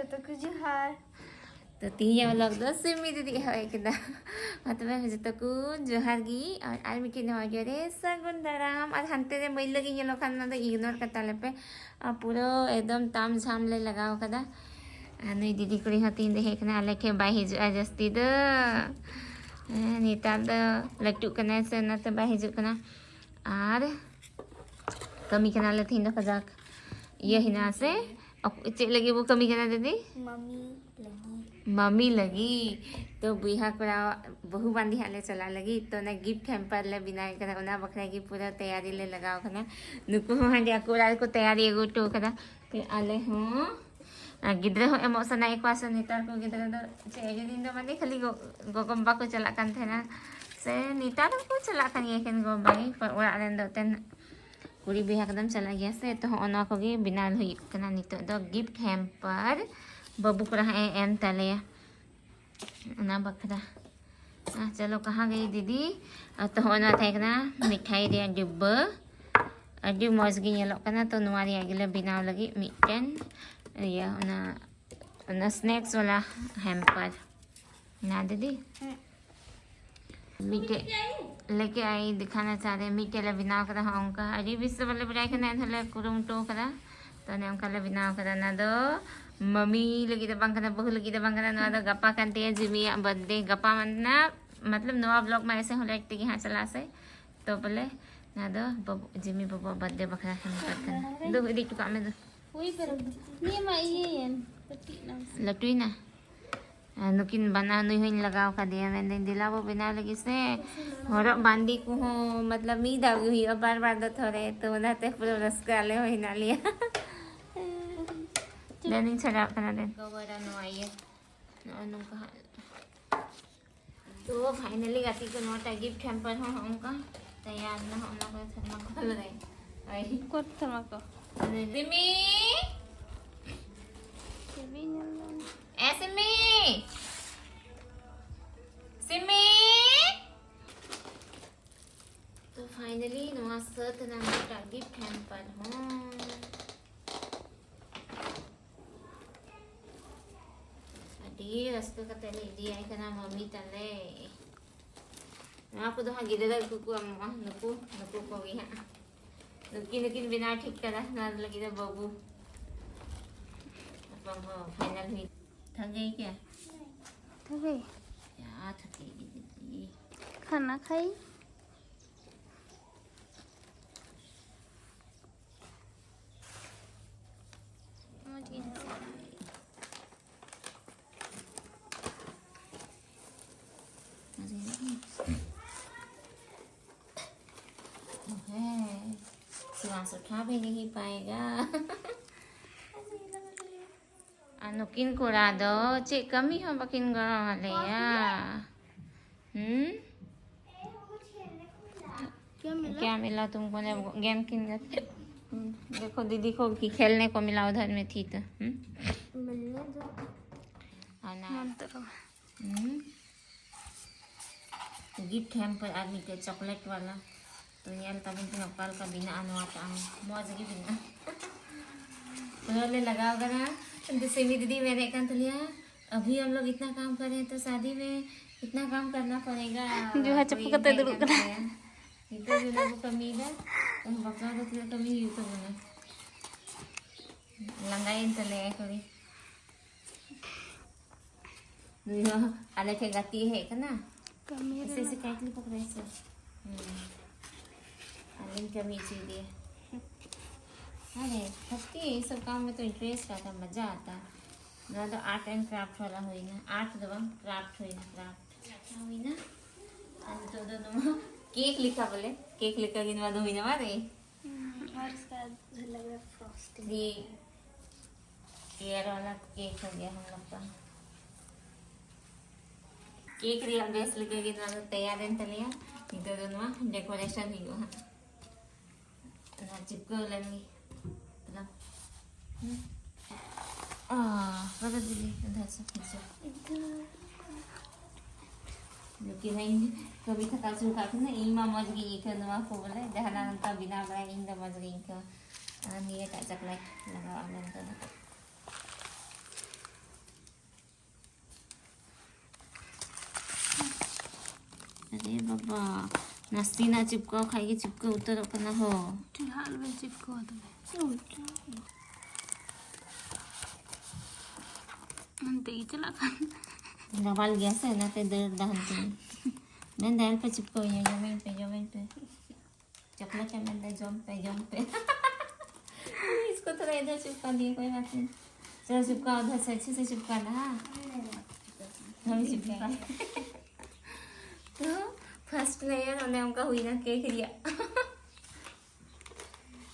जतो को जोहार तो तीन व्लॉग दो सिमी दीदी हवे केदा मतलब जतो को जोहार गी और मिट्टी नवा रे सगुन दाराम और हंते रे मैल लगी येलो खान ना इग्नोर करता ले पे पूरा एकदम ताम झाम ले लगाओ कदा नुई दीदी कुड़ी हतीन दे हेकना लेके बाय हिजुआ जस्ती द नितार द लट्टू कना से ना ते बाय हिजु कना और कमी कना ले थीन द कजाक ये हिना से चेक लगी वो कमी कना दीदी मम्मी लगी तो बुहा करा बहु बांधी हाले चला लगी तो ना गिफ्ट हैम्पर ले बिना करा उना बखरा की पूरा तैयारी ले लगाओ कना नुकु हांडी अकोरा को तैयारी एगो टो कदा फिर आले हो गिद्रे हो एमो सना एक पास नितार को गिद्रे दो चे दिन दो माने खाली गोगम्बा को चला कान थेना से नितार को चला कान ये केन गोबाई पर ओरा रेन दो तेन कुड़ी बिहा कदम चला गया से तो ओना को गे बिना हुई कना नितो दो गिफ्ट हैम्पर बबू को रहा एम तले ना बखरा चलो कहाँ गई दीदी तो ओना थे कना मिठाई रे डिब्बा अडी मौज गी येलो कना तो नुआ रे गिले बिना लगी मिटन या ना स्नैक्स वाला हैम्पर ना दीदी मीठे लेके आई दिखाना चाह रहे मीठे ले बनाव करा उनका अरे विश्व वाले बनाए के ना थले कुरुम टो करा तो ने उनका ले बनाव करा ना दो मम्मी लगी तो बंकना बहु लगी तो बंकना ना दो गप्पा करते हैं जिमी बर्थडे गप्पा मनना मतलब नवा ब्लॉग में ऐसे हो लगते कि हाँ चला से तो बोले ना दो जिमी बबू बर्थडे बखरा हम करते दो इडी टुका में दो वही पर नहीं मा ये लटुई ना नुकिन बना नुई हुई लगाओ का दिया मैंने दिला वो बिना लगी से और बांदी को हो मतलब मी दागी हुई और बार बार दो थोड़े तो उन्हें पूरा रस का ले हो ना लिया लेनिंग छड़ा करना दे गोबरा नो आइए नो कहा तो फाइनली गाती को नोटा गिफ्ट हैम्पर हो उनका तैयार ना हो ना कोई थर्माकोल रहे I quote thermocol Simi Simi Simi तो फाइनली नवा सर्ट ना मोटा गिफ्ट हैम्पर हो अडी रस्तो का तले दी आई kana मम्मी तले aku dah hagi dah kuku amma nuku ko gi ha nukin बिना ठीक करा ना लगी दा बाबू अब फाइनल हुई थक गई क्या थक गई क्या थकेगी दीदी खाना खाई सांस उठा भी नहीं पाएगा अनुकिन कोड़ा दो चे कमी हो बकिन गड़ा ले क्या मिला तुमको ने गेम किन देखो दीदी को कि खेलने को मिला उधर में थी तो गिफ्ट हैम्पर आदमी के चॉकलेट वाला तो यार तब नौकाल का बिना अनुवाता मौज की बिना तो लगाओ ना जैसे भी दीदी मैंने कहा तो लिया अभी हम लोग इतना काम कर रहे हैं तो शादी में इतना काम करना पड़ेगा जो है चप्पू का तेल रुक रहा है इतना जो लोगों कमी है तो बकरा तो तेरा कमी ही तो बोले लंगाई चले कभी दुनिया अलग के गति है क्या ना ऐसे ऐसे कैसे पकड़े से अलिन कमी चीज़ अरे सच्ची ये सब काम में तो इंटरेस्ट आता मज़ा आता ना तो आर्ट एंड क्राफ्ट वाला हुई ना आर्ट दबा क्राफ्ट हुई ना क्राफ्ट हुई ना आज तो दोनों केक लिखा बोले केक लिखा गिनवा दो हुई ना मारे और इसका लग रहा फ्रॉस्टिंग ये एयर वाला केक हो गया हम लोग का केक रियल बेस लिखा गिनवा दो तैयार है तलिया इधर दोनों डेकोरेशन ही हुआ ना चिपको लेंगे बता दीदी इधर से खींचो लेकिन नहीं कभी थका सुखा ना इमा मज गई के नवा को बोले जहां नंता बिना बड़ा इन द मज गई का नीरे का चॉकलेट लगा आनंद का अरे बाबा नास्ती ना चिपकाओ खाइए चिपको उतर अपना हो हाल में चिपको तो नहीं चला नवाल गया से ना ते दर दहन पे मैं दाल पे चिपको ये जमीन पे चॉकलेट है मैं जम पे इसको थोड़ा इधर चिपका दिए कोई बात नहीं चलो चिपका उधर से अच्छे से चिपका ना हम चिपका तो फर्स्ट लेयर हमने उनका हुई ना केक दिया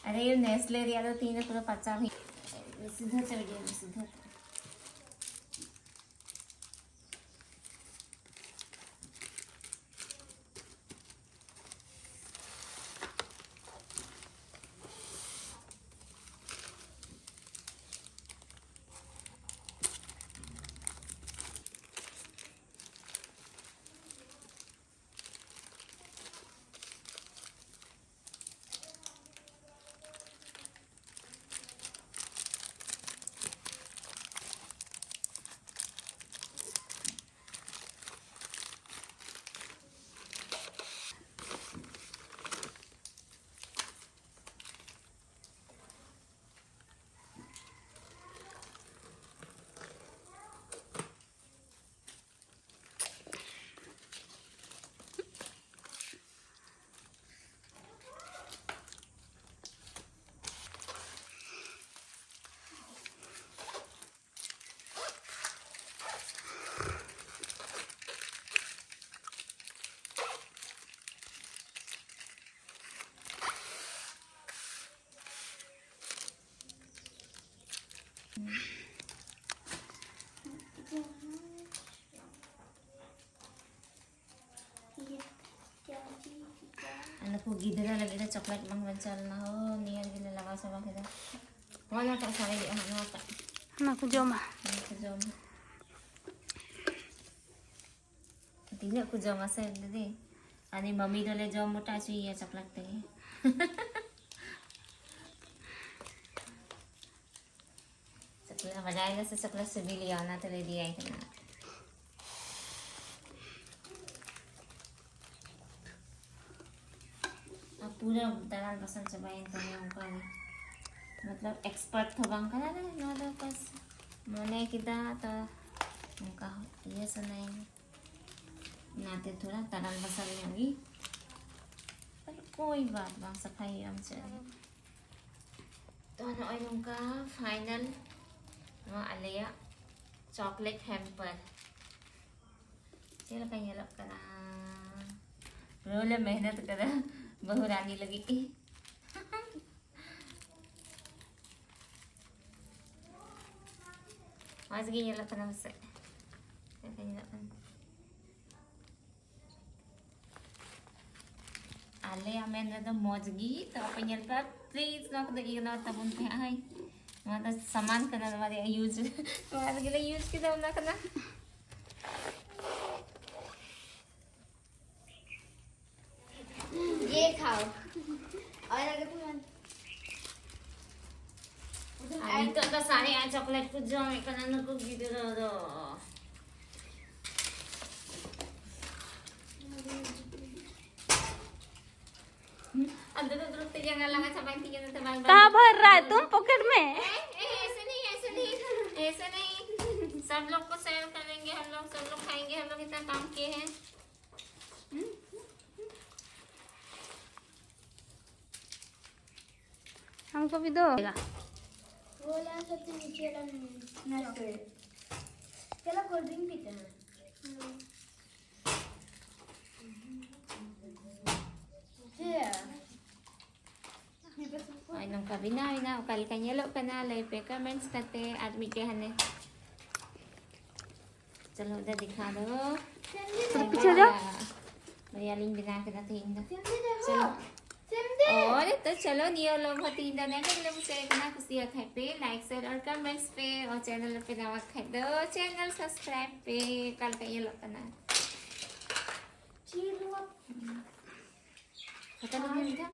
अरे ये नेस्ले दिया तो तीन पूरा पचा हुई सीधा चढ़ गया सीधा anakku gidra lagi ada coklat bang bancal na ho niyan gila laka sa bakit wala tak sa ili ano tak aku jom tidak aku jom asa dede ani mami dole jom mota cuy ya coklat te coklat bajai se coklat se bili ana tele dia ikna पूरा दलाल पसंद चबाएं तो मैं उनका मतलब expert था बंका ना ना बस मने किदा तो उनका ये सुनाई नाते थोड़ा दलाल पसंद होगी पर कोई बात बात सफाई हम चले तो ना उनका फाइनल वो अलिया चॉकलेट हैम्पर चलो कहीं लग करा रोले मेहनत करा बहु रानी लगी mas ganyan lang pa naman sa ganyan lang ale amen na to mojgi to apanyal pa please na ko dagi na tabun pe ay mata saman ka na naman use mas gila use kita na kana ये खाओ और अगर तुम अभी तो सारे यहाँ chocolate कुछ जो मैं करना को गिर रहा दो अंदर तो रुकते जंगल लगा सब ऐसी जगह से बाल कहाँ भर रहा है तुम पॉकेट में ऐसे नहीं सब लोग को शेयर करेंगे हम लोग सब लोग खाएंगे हम लोग इतना काम किए हैं हमको भी दो बोला सबसे नीचे वाला चलो कोल्ड ड्रिंक पीते हैं ay nung kabina ukal kanyalo kana lay पे कमेंट्स करते आदमी के हने चलो उधर दिखा दो पीछे जाओ भैया लिंग बिना के ना तीन चलो और तो चलो नियो लोग होती इंदा ने अगले मुझसे इतना खुशी है पे लाइक शेयर और कमेंट्स पे और चैनल पे नवा खाए दो चैनल सब्सक्राइब पे कल का ये लोग करना पता नहीं